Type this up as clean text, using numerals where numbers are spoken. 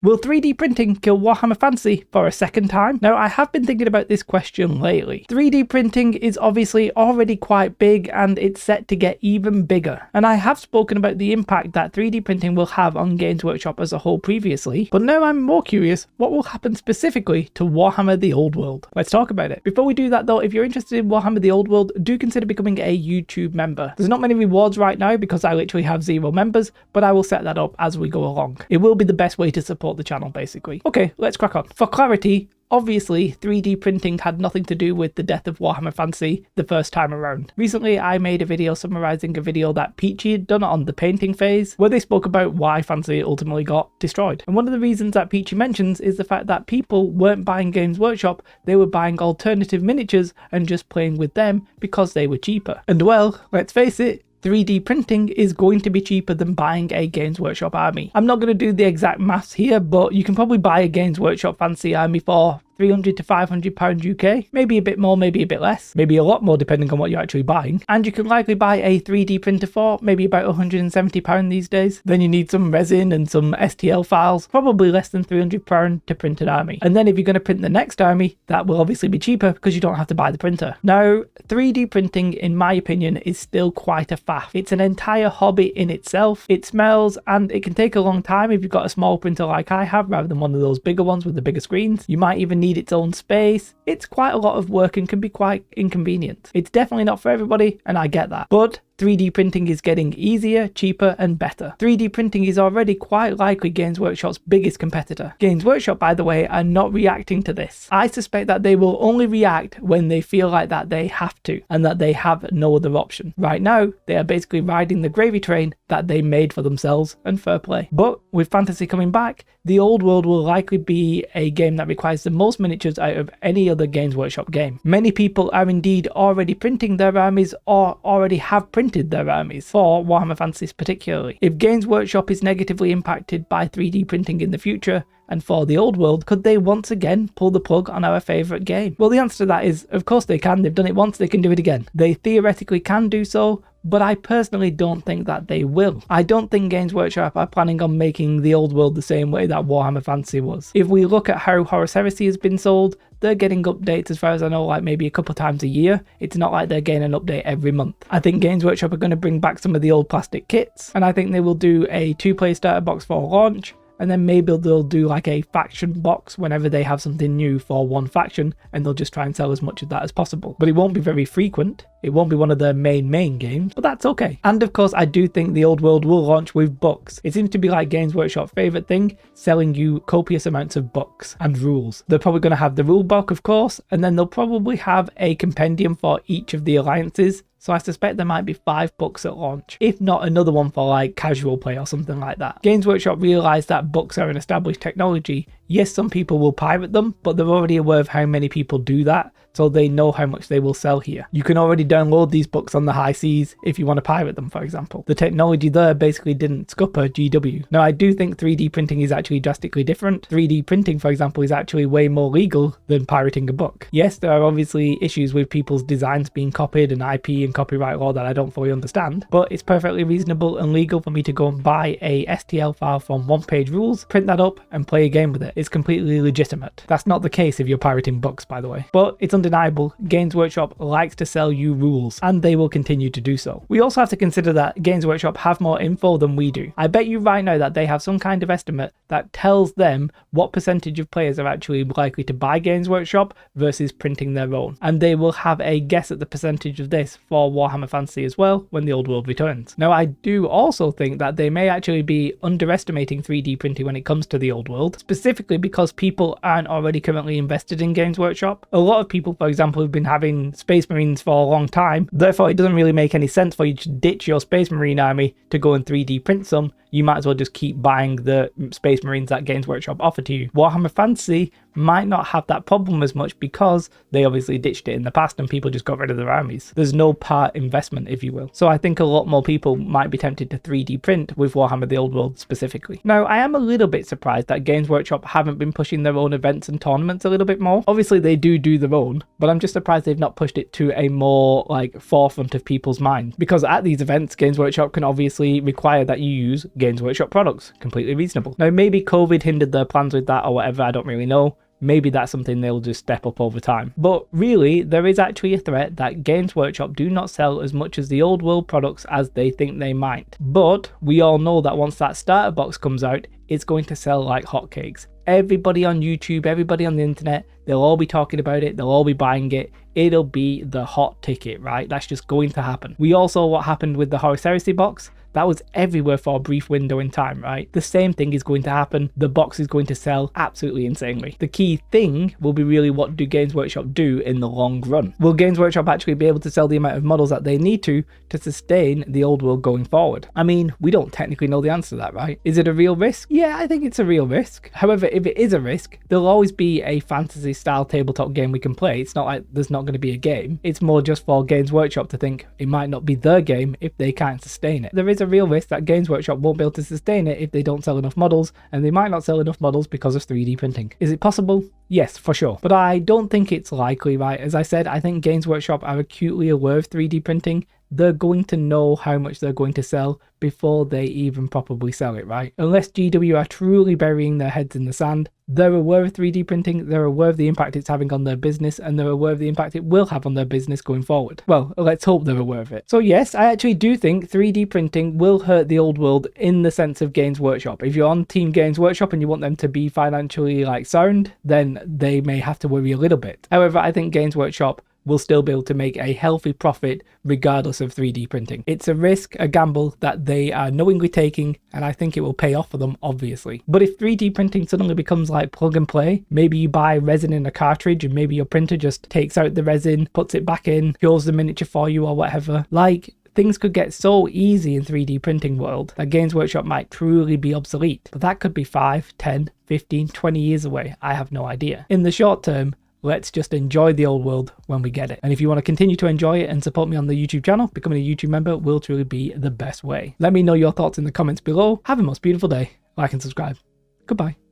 Will 3D printing kill Warhammer Fantasy for a second time? Now, I have been thinking about this question lately. 3D printing is obviously already quite big and it's set to get even bigger. And I have spoken about the impact that 3D printing will have on Games Workshop as a whole previously, but now I'm more curious what will happen specifically to Warhammer The Old World. Let's talk about it. Before we do that though, if you're interested in Warhammer The Old World, do consider becoming a YouTube member. There's not many rewards right now because I literally have 0 members, but I will set that up as we go along. It will be the best way to support the channel basically. Okay, let's crack on. For clarity, obviously 3D printing had nothing to do with the death of Warhammer Fantasy the first time around. Recently I made a video summarising a video that Peachy had done on the painting phase, where they spoke about why Fantasy ultimately got destroyed. And one of the reasons that Peachy mentions is the fact that people weren't buying Games Workshop, they were buying alternative miniatures and just playing with them because they were cheaper. And well, let's face it, 3D printing is going to be cheaper than buying a Games Workshop army. I'm not going to do the exact maths here, but you can probably buy a Games Workshop Fantasy army for £300 to £500 UK, maybe a bit more, maybe a bit less, maybe a lot more depending on what you're actually buying. And you can likely buy a 3D printer for maybe about £170 these days. Then you need some resin and some STL files, probably less than £300 to print an army. And then if you're going to print the next army, that will obviously be cheaper because you don't have to buy the printer. Now, 3D printing, in my opinion, is still quite a faff. It's an entire hobby in itself. It smells and it can take a long time if you've got a small printer like I have rather than one of those bigger ones with the bigger screens. You might even need its own space. It's quite a lot of work and can be quite inconvenient. It's definitely not for everybody, and I get that. But 3D printing is getting easier, cheaper and better. 3D printing is already quite likely Games Workshop's biggest competitor. Games Workshop, by the way, are not reacting to this. I suspect that they will only react when they feel like that they have to and that they have no other option. Right now, they are basically riding the gravy train that they made for themselves, and fair play. But with Fantasy coming back, The Old World will likely be a game that requires the most miniatures out of any other Games Workshop game. Many people are indeed already printing their armies or already have printed their armies for Warhammer Fantasy particularly. If Games Workshop is negatively impacted by 3D printing in the future, and for The Old World, could they once again pull the plug on our favourite game? Well, the answer to that is, of course they can. They've done it once, they can do it again. They theoretically can do so, but I personally don't think that they will. I don't think Games Workshop are planning on making The Old World the same way that Warhammer Fantasy was. If we look at how Horus Heresy has been sold, they're getting updates as far as I know, like maybe a couple times a year. It's not like they're getting an update every month. I think Games Workshop are going to bring back some of the old plastic kits, and I think they will do a 2-player starter box for launch, and then maybe they'll do like a faction box whenever they have something new for one faction, and they'll just try and sell as much of that as possible. But it won't be very frequent. It won't be one of their main games, but that's okay. And of course, I do think The Old World will launch with books. It seems to be like Games Workshop's favourite thing, selling you copious amounts of books and rules. They're probably going to have the rule book, of course, and then they'll probably have a compendium for each of the alliances. So I suspect there might be 5 books at launch, if not another one for like casual play or something like that. Games Workshop realised that books are an established technology. Yes, some people will pirate them, but they're already aware of how many people do that, so they know how much they will sell here. You can already download these books on the high seas if you want to pirate them, for example. The technology there basically didn't scupper GW. Now, I do think 3D printing is actually drastically different. 3D printing, for example, is actually way more legal than pirating a book. Yes, there are obviously issues with people's designs being copied and IP and copyright law that I don't fully understand, but it's perfectly reasonable and legal for me to go and buy a STL file from one-page rules, print that up and play a game with it. It's completely legitimate. That's not the case if you're pirating books, by the way. But it's undeniable, Games Workshop likes to sell you rules, and they will continue to do so. We also have to consider that Games Workshop have more info than we do. I bet you right now that they have some kind of estimate that tells them what percentage of players are actually likely to buy Games Workshop versus printing their own. And they will have a guess at the percentage of this for Warhammer Fantasy as well when The Old World returns. Now, I do also think that they may actually be underestimating 3D printing when it comes to The Old World, specifically because people aren't already currently invested in Games Workshop. A lot of people, for example, have been having Space Marines for a long time, therefore it doesn't really make any sense for you to ditch your Space Marine army to go and 3D print some. You might as well just keep buying the Space Marines that Games Workshop offer to you. Warhammer Fantasy might not have that problem as much because they obviously ditched it in the past and people just got rid of their armies. There's no part investment, if you will. So I think a lot more people might be tempted to 3D print with Warhammer The Old World specifically. Now, I am a little bit surprised that Games Workshop haven't been pushing their own events and tournaments a little bit more. Obviously, they do their own, but I'm just surprised they've not pushed it to a more like forefront of people's minds. Because at these events, Games Workshop can obviously require that you use Games Workshop products. Completely reasonable. Now, maybe COVID hindered their plans with that or whatever, I don't really know. Maybe that's something they'll just step up over time. But really, there is actually a threat that Games Workshop do not sell as much as the Old World products as they think they might. But we all know that once that starter box comes out, it's going to sell like hotcakes. Everybody on YouTube, everybody on the internet, they'll all be talking about it, they'll all be buying it. It'll be the hot ticket, right? That's just going to happen. We all saw what happened with the Horus Heresy box. That was everywhere for a brief window in time, right? The same thing is going to happen. The box is going to sell absolutely insanely. The key thing will be really, what do Games Workshop do in the long run? Will Games Workshop actually be able to sell the amount of models that they need to sustain the Old World going forward? I mean, we don't technically know the answer to that, right? Is it a real risk? Yeah, I think it's a real risk. However, if it is a risk, there'll always be a fantasy style tabletop game we can play. It's not like there's not going to be a game. It's more just for Games Workshop to think it might not be their game if they can't sustain it. There is a real risk that Games Workshop won't be able to sustain it if they don't sell enough models, and they might not sell enough models because of 3D printing. Is it possible? Yes, for sure. But I don't think it's likely, right? As I said, I think Games Workshop are acutely aware of 3D printing. They're going to know how much they're going to sell before they even probably sell it, right? Unless GW are truly burying their heads in the sand, they're aware of 3D printing, they're aware of the impact it's having on their business, and they're aware of the impact it will have on their business going forward. Well, let's hope they're aware of it. So yes, I actually do think 3D printing will hurt the Old World in the sense of Games Workshop. If you're on Team Games Workshop and you want them to be financially like sound, then they may have to worry a little bit. However, I think Games Workshop will still be able to make a healthy profit regardless of 3D printing. It's a risk, a gamble that they are knowingly taking, and I think it will pay off for them, obviously. But if 3D printing suddenly becomes like plug and play, maybe you buy resin in a cartridge and maybe your printer just takes out the resin, puts it back in, cures the miniature for you or whatever, like things could get so easy in 3D printing world that Games Workshop might truly be obsolete. But that could be 5, 10, 15, 20 years away. I have no idea. In the short term, let's just enjoy the Old World when we get it. And if you want to continue to enjoy it and support me on the YouTube channel, becoming a YouTube member will truly be the best way. Let me know your thoughts in the comments below. Have a most beautiful day. Like and subscribe. Goodbye.